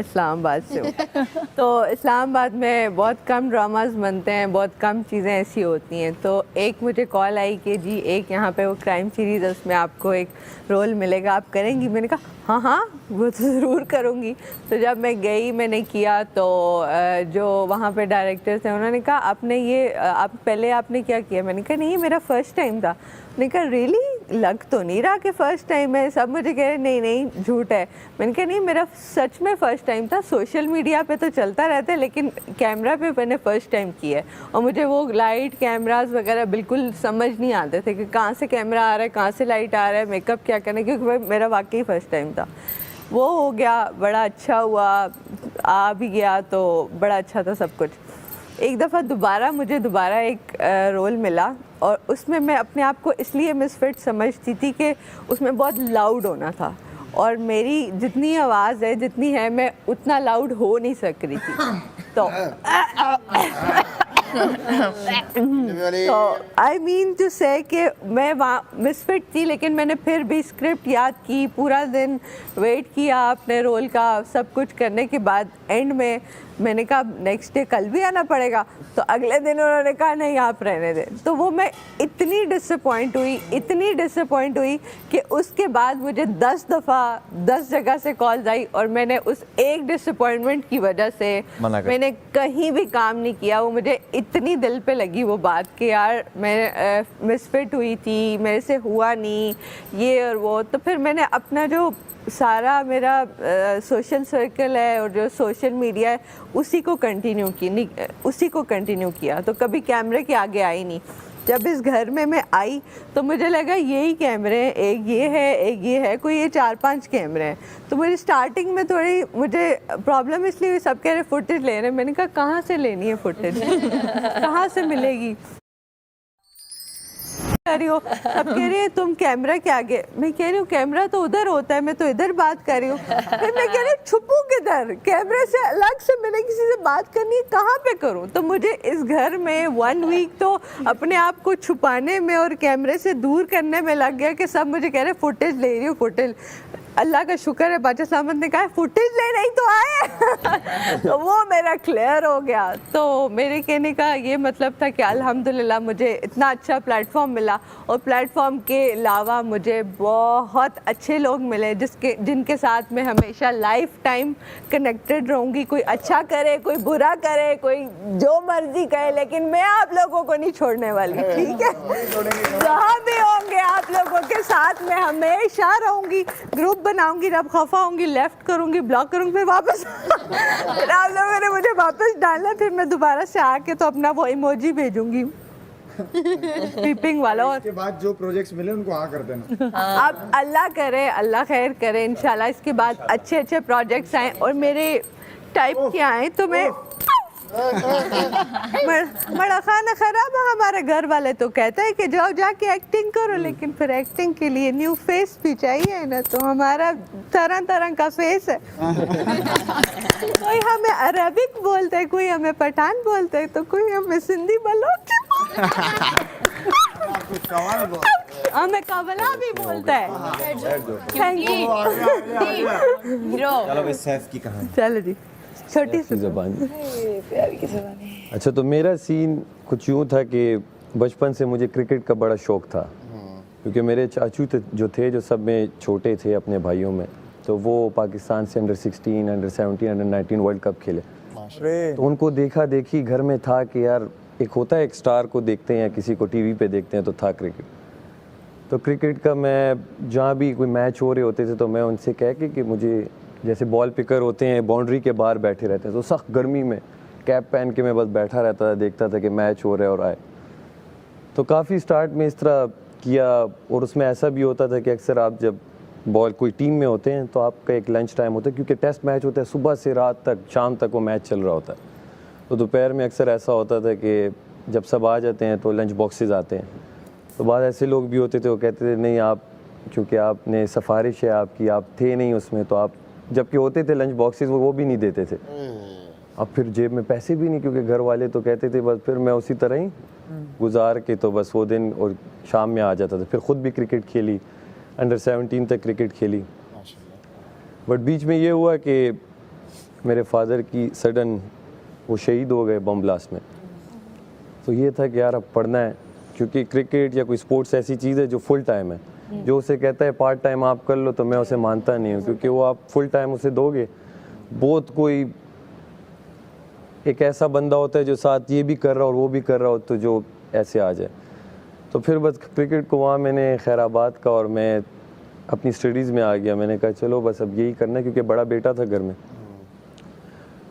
इस्लामाबाद से हूँ। तो इस्लामाबाद में बहुत कम ड्रामाज बनते हैं, बहुत कम चीज़ें ऐसी होती हैं। तो एक मुझे कॉल आई कि जी एक यहाँ पे वो क्राइम सीरीज़ है, उसमें आपको एक रोल मिलेगा, आप करेंगी? मैंने कहा हाँ हाँ वो तो ज़रूर करूँगी। तो जब मैं गई, मैंने किया, तो जो वहाँ पे डायरेक्टर थे उन्होंने कहा आपने ये आप पहले आपने क्या किया? मैंने कहा नहीं, मेरा फ़र्स्ट टाइम था। मैंने कहा रियली, लग तो नहीं रहा कि फ़र्स्ट टाइम है। सब मुझे कह रहे नहीं नहीं झूठ है। मैंने कहा नहीं, मेरा सच में फ़र्स्ट टाइम था। सोशल मीडिया पे तो चलता रहता है, लेकिन कैमरा पे मैंने फ़र्स्ट टाइम किया है। और मुझे वो लाइट कैमरास वगैरह बिल्कुल समझ नहीं आते थे कि कहाँ से कैमरा आ रहा है, कहाँ से लाइट आ रहा है, मेकअप क्या करना है, क्योंकि मेरा वाकई फ़र्स्ट टाइम था। वो हो गया, बड़ा अच्छा हुआ, आ भी गया, तो बड़ा अच्छा था सब कुछ। एक दफ़ा मुझे दोबारा एक रोल मिला, और उसमें मैं अपने आप को इसलिए मिसफिट समझती थी कि उसमें बहुत लाउड होना था, और मेरी जितनी आवाज़ है जितनी है, मैं उतना लाउड हो नहीं सक रही थी। तो आई मीन टू से कि मैं वहाँ मिसफिट थी, लेकिन मैंने फिर भी स्क्रिप्ट याद की, पूरा दिन वेट किया अपने रोल का, सब कुछ करने के बाद एंड में मैंने कहा नेक्स्ट डे कल भी आना पड़ेगा। तो अगले दिन उन्होंने कहा नहीं आप रहने दें। तो वो मैं इतनी डिसअपॉइंट हुई कि उसके बाद मुझे 10 दफ़ा 10 जगह से कॉल्स आई, और मैंने उस एक डिसअपॉइंटमेंट की वजह से मैंने कहीं भी काम नहीं किया। वो मुझे इतनी दिल पे लगी वो बात कि यार मैं मिसफिट हुई थी, मेरे से हुआ नहीं ये और वो। तो फिर मैंने अपना जो सारा मेरा सोशल सर्कल है और जो सोशल मीडिया है उसी को कंटिन्यू किया। तो कभी कैमरे के आगे आई नहीं। जब इस घर में मैं आई तो मुझे लगा यही कैमरे हैं, एक ये है, कोई ये 4-5 कैमरे हैं। तो मुझे स्टार्टिंग में थोड़ी प्रॉब्लम इसलिए हुई, सब कह रहे फुटेज ले रहे हैं। मैंने कहा कहाँ से लेनी है फुटेज, कहाँ से मिलेगी? कर रही हो, अब कह रही है तुम कैमरा के आगे। मैं कह रही हूँ कैमरा तो उधर होता है, मैं तो इधर बात कर रही हूँ। फिर मैं कह रही हूँ छुपूं किधर, कैमरे से अलग से मैंने किसी से बात करनी है, कहाँ पे करूँ? तो मुझे इस घर में 1 वीक तो अपने आप को छुपाने में और कैमरे से दूर करने में लग गया कि सब मुझे कह रहे फुटेज ले रही हूँ फुटेज। अल्लाह का शुक्र है बादशाह सामत ने कहा फुटेज ले नहीं तो आए। तो वो मेरा क्लियर हो गया। तो मेरे कहने का ये मतलब था कि अल्हम्दुलिल्लाह मुझे इतना अच्छा प्लेटफॉर्म मिला, और प्लेटफॉर्म के अलावा मुझे बहुत अच्छे लोग मिले जिनके साथ मैं हमेशा लाइफ टाइम कनेक्टेड रहूँगी। कोई अच्छा करे, कोई बुरा करे, कोई जो मर्जी करे, लेकिन मैं आप लोगों को नहीं छोड़ने वाली, ठीक है? जहाँ भी होंगे आप लोगों के साथ मैं हमेशा रहूँगी। ग्रुप बनाऊंगी, जब खफा होंगी लेफ्ट करूंगी, ब्लॉक करूंगी, फिर वापस फिर आप लोगों ने मुझे वापस डालना, फिर मैं दोबारा से आके तो अपना वो इमोजी भेजूंगी पीपिंग वाला। और इसके बाद जो प्रोजेक्ट्स मिले उनको हाँ कर देना। अब अल्लाह करे, अल्लाह खैर करे, इंशाल्लाह इसके बाद अच्छे प्रोजेक्ट्स आए और मेरे टाइप के आए तो मैं बड़ा खाना खराब है। हमारे घर वाले तो कहते हैं कि जाओ जाके एक्टिंग करो, लेकिन फिर एक्टिंग के लिए न्यू फेस भी चाहिए ना। तो हमारा तरह तरह का फेस है। कोई हमें अरबिक बोलते है, कोई हमें पठान बोलते है, तो कोई हमें सिंधी बलोच हमें कवला भी बोलता है। Thank you. चलो इस सैफ की कहानी। चलो जी, छोटी सी ज़बान। प्यारी की ज़बान। अच्छा, तो मेरा सीन कुछ यूँ था कि बचपन से मुझे क्रिकेट का बड़ा शौक़ था, क्योंकि मेरे चाचू जो थे जो सब में छोटे थे अपने भाइयों में, तो वो पाकिस्तान से under 16, under 17, under 19 world cup खेले। तो उनको देखा देखी घर में था कि यार एक होता है, एक स्टार को देखते हैं, किसी को टीवी पे देखते हैं, तो था क्रिकेट। तो क्रिकेट का मैं जहाँ भी कोई मैच हो रहे होते थे तो मैं उनसे कह के कि मुझे, जैसे बॉल पिकर होते हैं बाउंड्री के बाहर बैठे रहते हैं, तो सख्त गर्मी में कैप पहन के मैं बस बैठा रहता था, देखता था कि मैच हो रहा है और आए। तो काफ़ी स्टार्ट में इस तरह किया, और उसमें ऐसा भी होता था कि अक्सर आप जब बॉल कोई टीम में होते हैं तो आपका एक लंच टाइम होता है, क्योंकि टेस्ट मैच होता है सुबह से रात तक, शाम तक वो मैच चल रहा होता है। तो दोपहर में अक्सर ऐसा होता था कि जब सब आ जाते हैं तो लंच बॉक्सेस आते हैं। तो बाद ऐसे लोग भी होते थे, वो कहते थे नहीं आप, क्योंकि आपने सिफारिश है आपकी, आप थे नहीं उसमें, तो आप, जबकि होते थे लंच बॉक्सेस वो भी नहीं देते थे। अब फिर जेब में पैसे भी नहीं, क्योंकि घर वाले तो कहते थे बस। फिर मैं उसी तरह ही गुजार के तो बस वो दिन और शाम में आ जाता था। फिर ख़ुद भी क्रिकेट खेली, अंडर 17 तक क्रिकेट खेली। बट बीच में ये हुआ कि मेरे फादर की सडन वो शहीद हो गए बम ब्लास्ट में। तो ये था कि यार अब पढ़ना है, क्योंकि क्रिकेट या कोई स्पोर्ट्स ऐसी चीज़ है जो फुल टाइम है। जो उसे कहता है पार्ट टाइम आप कर लो, तो मैं उसे मानता नहीं हूँ, क्योंकि वो आप फुल टाइम उसे दोगे, बहुत कोई एक ऐसा बंदा होता है जो साथ ये भी कर रहा हो और वो भी कर रहा हो, तो जो ऐसे आ जाए। तो फिर बस क्रिकेट को वहाँ मैंने खैराबाद का, और मैं अपनी स्टडीज़ में आ गया। मैंने कहा चलो बस अब यही करना है, क्योंकि बड़ा बेटा था घर में।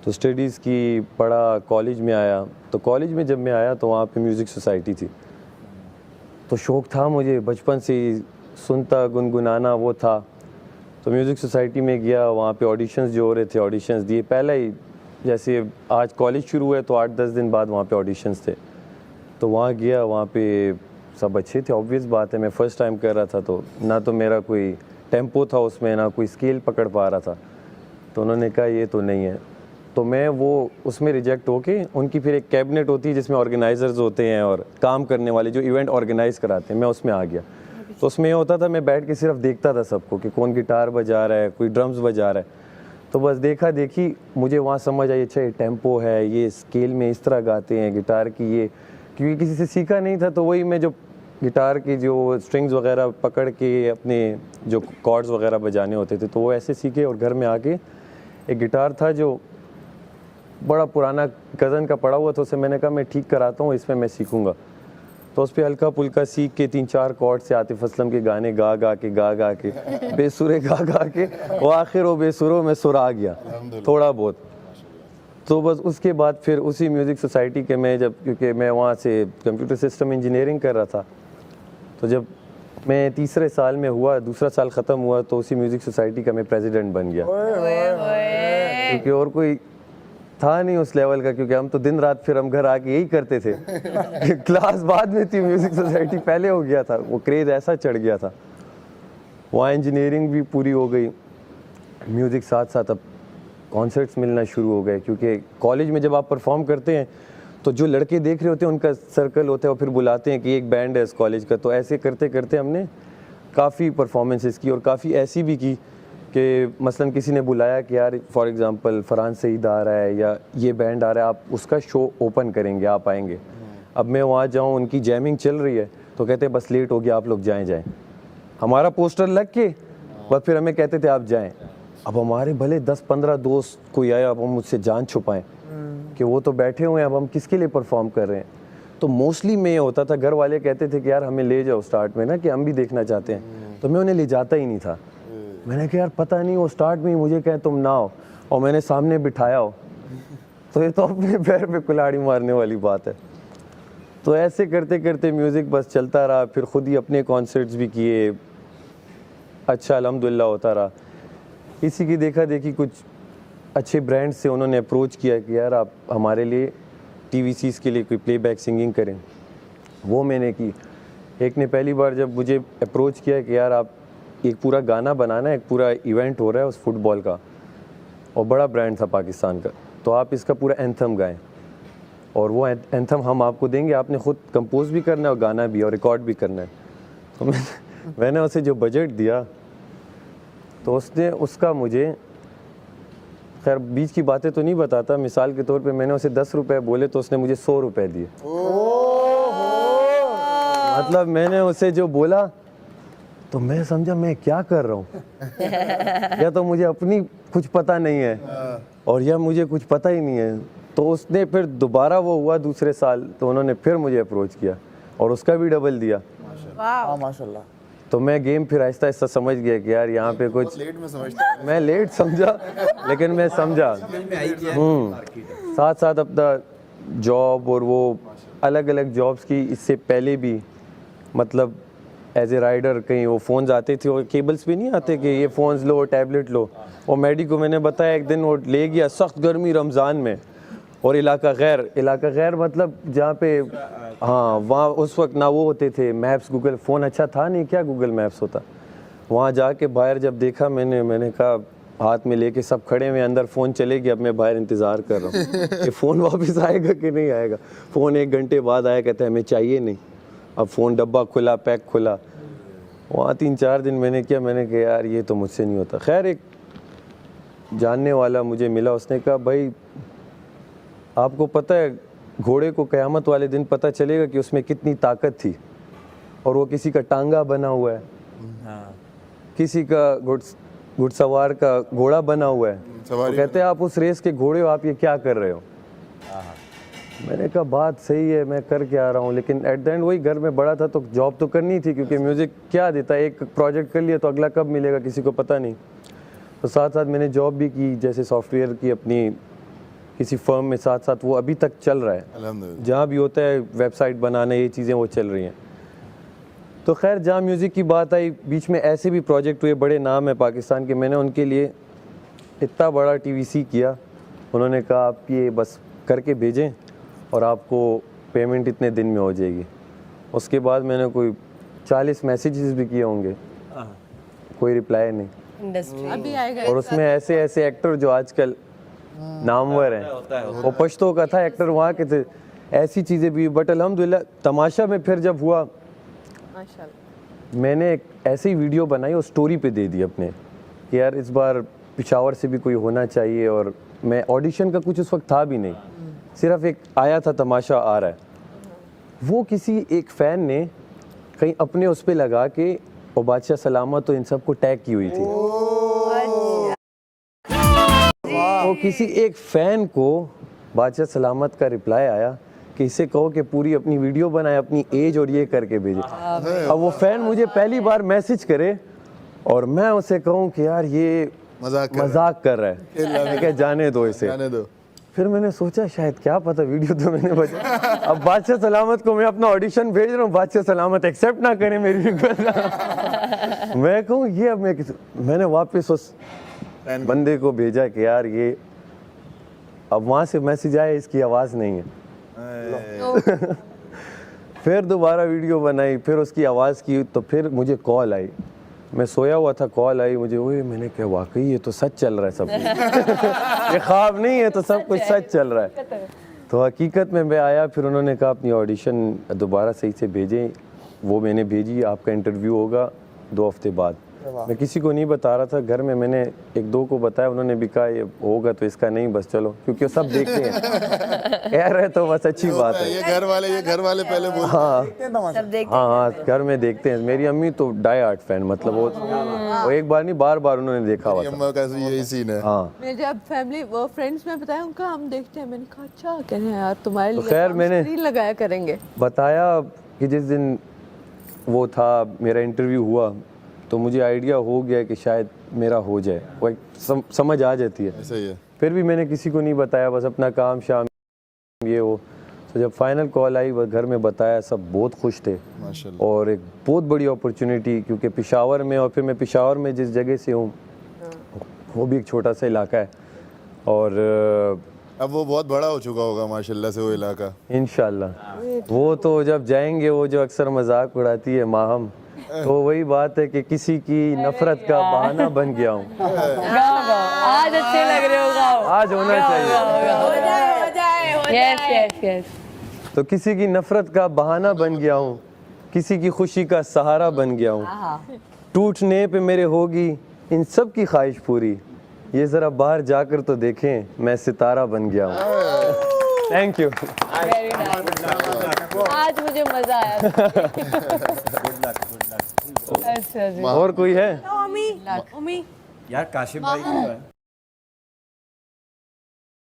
तो स्टडीज़ की पढ़ा, कॉलेज में आया। तो कॉलेज में जब मैं आया तो वहाँ पे म्यूज़िक सोसाइटी थी। तो शौक़ था मुझे बचपन से ही, सुनता गुनगुनाना वो था। तो म्यूज़िक सोसाइटी में गया, वहाँ पे ऑडिशंस जो हो रहे थे, ऑडिशंस दिए। पहले ही जैसे आज कॉलेज शुरू हुआ तो 8-10 दिन बाद वहाँ पे ऑडिशंस थे। तो वहाँ गया, वहाँ पे सब अच्छे थे। ऑब्वियस बात है, मैं फ़र्स्ट टाइम कर रहा था, तो ना तो मेरा कोई टेम्पो था उसमें, ना कोई स्केल पकड़ पा रहा था। तो उन्होंने कहा ये तो नहीं है। तो मैं वो उसमें रिजेक्ट होके, उनकी फिर एक कैबिनेट होती है जिसमें ऑर्गेनाइजर्स होते हैं और काम करने वाले जो इवेंट ऑर्गेनाइज़ कराते हैं, मैं उसमें आ गया। तो उसमें ये होता था, मैं बैठ के सिर्फ देखता था सबको कि कौन गिटार बजा रहा है, कोई ड्रम्स बजा रहा है। तो बस देखा देखी मुझे वहाँ समझ आई, अच्छा ये टेम्पो है, ये स्केल में इस तरह गाते हैं गिटार की, ये क्योंकि किसी से सीखा नहीं था। तो वही मैं जो गिटार की जो स्ट्रिंग्स वगैरह पकड़ के अपने जो कॉर्ड्स वगैरह बजाने होते थे, तो वो ऐसे सीखे। और घर में आके एक गिटार था जो बड़ा पुराना कज़न का पड़ा हुआ था, उसे मैंने कहा मैं ठीक कराता हूँ, इसमें मैं सीखूँगा। तो उस पर हल्का पुल्का सीख के 3-4 कॉर्ड से आतिफ असलम के गाने गा गा के बेसुरे गा के वो आखिर वो बेसुरों में सुर आ गया थोड़ा बहुत। तो बस उसके बाद फिर उसी म्यूज़िक सोसाइटी के मैं जब, क्योंकि मैं वहाँ से कंप्यूटर सिस्टम इंजीनियरिंग कर रहा था, तो जब मैं तीसरे साल में हुआ, दूसरा साल ख़त्म हुआ, तो उसी म्यूज़िक सोसाइटी का मैं प्रेसिडेंट बन गया। क्योंकि और कोई था नहीं उस लेवल का, क्योंकि हम तो दिन रात फिर हम घर आके यही करते थे। क्लास बाद में थी, म्यूज़िक सोसाइटी पहले हो गया था, वो क्रेज़ ऐसा चढ़ गया था। वहाँ इंजीनियरिंग भी पूरी हो गई, म्यूज़िक साथ साथ अब कॉन्सर्ट्स मिलना शुरू हो गए। क्योंकि कॉलेज में जब आप परफॉर्म करते हैं तो जो लड़के देख रहे होते हैं उनका सर्कल होता है, और फिर बुलाते हैं कि एक बैंड है इस कॉलेज का। तो ऐसे करते करते हमने काफ़ी परफॉर्मेंसेस की, और काफ़ी ऐसी भी की कि मसलन किसी ने बुलाया कि यार फॉर एग्जांपल फरहान सईद आ रहा है या ये बैंड आ रहा है, आप उसका शो ओपन करेंगे, आप आएंगे। अब मैं वहाँ जाऊँ, उनकी जैमिंग चल रही है, तो कहते हैं बस लेट हो गया, आप लोग जाएं। हमारा पोस्टर लग के बस फिर हमें कहते थे आप जाएं। अब हमारे भले 10-15 दोस्त कोई आया, अब हम मुझसे जान छुपाएं कि वो तो बैठे हुए हैं, अब हम किसके लिए परफॉर्म कर रहे हैं। तो मोस्टली में ये होता था, घर वाले कहते थे कि यार हमें ले जाओ स्टार्ट में ना, कि हम भी देखना चाहते हैं। तो मैं उन्हें ले जाता ही नहीं था। मैंने कहा यार पता नहीं, वो स्टार्ट में ही मुझे कहे तुम ना हो और मैंने सामने बिठाया हो, तो ये तो अपने पैर पे कुल्हाड़ी मारने वाली बात है। तो ऐसे करते करते म्यूज़िक बस चलता रहा। फिर ख़ुद ही अपने कॉन्सर्ट्स भी किए, अच्छा अल्हम्दुलिल्लाह होता रहा। इसी की देखा देखी कुछ अच्छे ब्रांड से उन्होंने अप्रोच किया कि यार आप हमारे लिए TVCs के लिए कोई प्लेबैक सिंगिंग करें। वो मैंने की। एक ने पहली बार जब मुझे अप्रोच किया कि यार आप एक पूरा गाना बनाना है, एक पूरा इवेंट हो रहा है उस फुटबॉल का, और बड़ा ब्रांड था पाकिस्तान का, तो आप इसका पूरा एंथम गाएं, और वो एंथम हम आपको देंगे, आपने ख़ुद कंपोज भी करना है और गाना भी और रिकॉर्ड भी करना है। तो मैंने उसे जो बजट दिया, तो उसने उसका मुझे, खैर बीच की बातें तो नहीं बताता, मिसाल के तौर पे मैंने उसे 10 रुपये बोले तो उसने मुझे 100 रुपये दिए। मतलब मैंने उसे जो बोला तो मैं समझा मैं क्या कर रहा हूँ, या तो मुझे अपनी कुछ पता नहीं है और या मुझे कुछ पता ही नहीं है। तो उसने फिर दोबारा वो हुआ दूसरे साल, तो उन्होंने फिर मुझे अप्रोच किया और उसका भी डबल दिया। माशाल्लाह। तो मैं गेम फिर आहिस्ता आहिस्ता समझ गया कि यार यहाँ पे कुछ लेट में समझता मैं लेट समझा, लेकिन मैं समझा। साथ साथ अपना जॉब और वो अलग अलग जॉब्स की, इससे पहले भी मतलब एज ए राइडर कहीं वो फ़ोन्स आते थे और केबल्स भी नहीं आते कि ये फ़ोन्स लो, टैबलेट लो। और मैडी को मैंने बताया, एक दिन वो ले गया सख्त गर्मी रमज़ान में, और इलाका गैर मतलब जहाँ पे, हाँ वहाँ उस वक्त ना वो होते थे मैप्स, गूगल फ़ोन अच्छा था नहीं, क्या गूगल मैप्स होता। वहाँ जाके बाहर जब देखा मैंने कहा, हाथ में लेके सब खड़े हुए, अंदर फ़ोन चले गया, अब मैं बाहर इंतज़ार कर रहा हूँ कि फ़ोन वापस आएगा कि नहीं आएगा। फ़ोन 1 घंटे बाद आया, कहता है हमें चाहिए नहीं। अब फ़ोन डब्बा खुला, पैक खुला। वहाँ 3-4 दिन मैंने किया, मैंने कहा यार ये तो मुझसे नहीं होता। खैर एक जानने वाला मुझे मिला, उसने कहा भाई आपको पता है घोड़े को क़यामत वाले दिन पता चलेगा कि उसमें कितनी ताकत थी, और वो किसी का टांगा बना हुआ है, किसी का घुड़सवार का घोड़ा बना हुआ है। वो कहते हैं आप उस रेस के घोड़े हो, आप ये क्या कर रहे हो। मैंने कहा बात सही है, मैं कर क्या रहा हूँ, लेकिन एट द एंड वही घर में बड़ा था तो जॉब तो करनी थी, क्योंकि म्यूज़िक क्या देता है, एक प्रोजेक्ट कर लिया तो अगला कब मिलेगा किसी को पता नहीं। तो साथ साथ मैंने जॉब भी की, जैसे सॉफ्टवेयर की अपनी किसी फर्म में, साथ साथ वो अभी तक चल रहा है, अल्हम्दुलिल्लाह। जहाँ भी होता है वेबसाइट बनाना, ये चीज़ें वो चल रही हैं। तो खैर जहाँ म्यूज़िक की बात आई, बीच में ऐसे भी प्रोजेक्ट हुए, बड़े नाम है पाकिस्तान के, मैंने उनके लिए इतना बड़ा TVC किया, उन्होंने कहा आप ये बस करके भेजें और आपको पेमेंट इतने दिन में हो जाएगी। उसके बाद मैंने कोई 40 मैसेजेस भी किए होंगे, कोई रिप्लाई नहीं। इंडस्ट्री अभी आएगा और उसमें ऐसे ऐसे एक्टर जो आजकल नामवर हैं, वो पश्तो का था एक्टर वहाँ के थे, ऐसी चीज़ें भी। बट अल्हम्दुलिल्लाह तमाशा में फिर जब हुआ, माशाल्लाह, मैंने एक ऐसी वीडियो बनाई और स्टोरी पे दे दी अपने कि यार इस बार पिशावर से भी कोई होना चाहिए। और मैं ऑडिशन का कुछ उस वक्त था भी नहीं, सिर्फ एक आया था तमाशा आ रहा है, वो किसी एक फ़ैन ने कहीं अपने उस पे लगा के और बादशाह सलामत तो इन सबको टैग की हुई थी। वो किसी एक फ़ैन को बादशाह सलामत का रिप्लाई आया कि इसे कहो कि पूरी अपनी वीडियो बनाए, अपनी एज और ये करके भेजे। अब वो फ़ैन मुझे पहली बार मैसेज करे और मैं उसे कहूँ कि यार ये मजाक कर रहा है, मैं क्या जाने दो इसे, जाने दो। फिर मैंने सोचा शायद क्या पता वीडियो तो मैंने बचा। अब बादशाह सलामत को मैं अपना ऑडिशन भेज रहा हूँ, बादशाह सलामत एक्सेप्ट ना करें मेरी रिक्वेस्ट। मैं कहूँ ये अब मैंने वापस उस बंदे को भेजा कि यार ये, अब वहाँ से मैसेज आया इसकी आवाज़ नहीं है। फिर दोबारा वीडियो बनाई, फिर उसकी आवाज़ की, तो फिर मुझे कॉल आई, मैं सोया हुआ था, कॉल आई मुझे, ओए मैंने कहा वाकई ये तो सच चल रहा है सब कुछ। ये ख्वाब नहीं है, तो सब कुछ सच चल रहा है। तो हकीकत में मैं आया, फिर उन्होंने कहा अपनी ऑडिशन दोबारा सही से भेजें, वो मैंने भेजी, आपका इंटरव्यू होगा 2 हफ्ते बाद। मैं किसी को नहीं बता रहा था, घर में मैंने 1-2 को बताया, उन्होंने भी कहा ये होगा तो इसका नहीं, बस चलो, क्योंकि वो सब देखते हैं, कह रहे तो बस अच्छी बात है। ये घर वाले पहले बोलते हाँ सब देखते हाँ, घर में देखते हैं। मेरी अम्मी तो डाई हार्ट फैन, मतलब वो एक बार नहीं बार बार उन्होंने देखा हुआ हैं। था। अम्मा का यही सीन है। हाँ, मैं जब फैमिली वो फ्रेंड्स में बताया उनका हम देखते हैं, मैंने कहा अच्छा कह रहे हैं यार तुम्हारे लिए खैर हम मैंने- स्क्रीन लगाया करेंगे। बताया कि जिस दिन वो था मेरा इंटरव्यू हुआ, तो मुझे आइडिया हो गया कि शायद मेरा हो जाए, वो एक समझ आ जाती है। ऐसा ही है। फिर भी मैंने किसी को नहीं बताया, बस अपना काम शाम ये वो। तो जब फाइनल कॉल आई, बस घर में बताया, सब बहुत खुश थे, माशाल्लाह। और एक बहुत बड़ी अपॉर्चुनिटी, क्योंकि पेशावर में, और फिर मैं पेशावर में जिस जगह से हूँ वो भी एक छोटा सा इलाका है, और अब वो बहुत बड़ा हो चुका होगा माशाल्लाह से वो इलाका। इंशाल्लाह वो तो जब जाएंगे, वो जो अक्सर मजाक उड़ाती है माहम, तो वही बात है कि किसी की नफरत का बहाना बन गया हूँ। गाओ गाओ, आज अच्छे लग रहे हो, गाओ। आज होना चाहिए। Yes yes yes. तो किसी की नफरत का बहाना बन गया हूँ, किसी की खुशी का सहारा बन गया हूँ, टूटने पे मेरे होगी इन सब की ख्वाहिश पूरी, ये ज़रा बाहर जाकर तो देखें मैं सितारा बन गया हूँ। Thank you. वेरी नाइस, आज मुझे मजा आया। अच्छा जी। और कोई है? उम्मी यार काशिफ भाई क्यों है?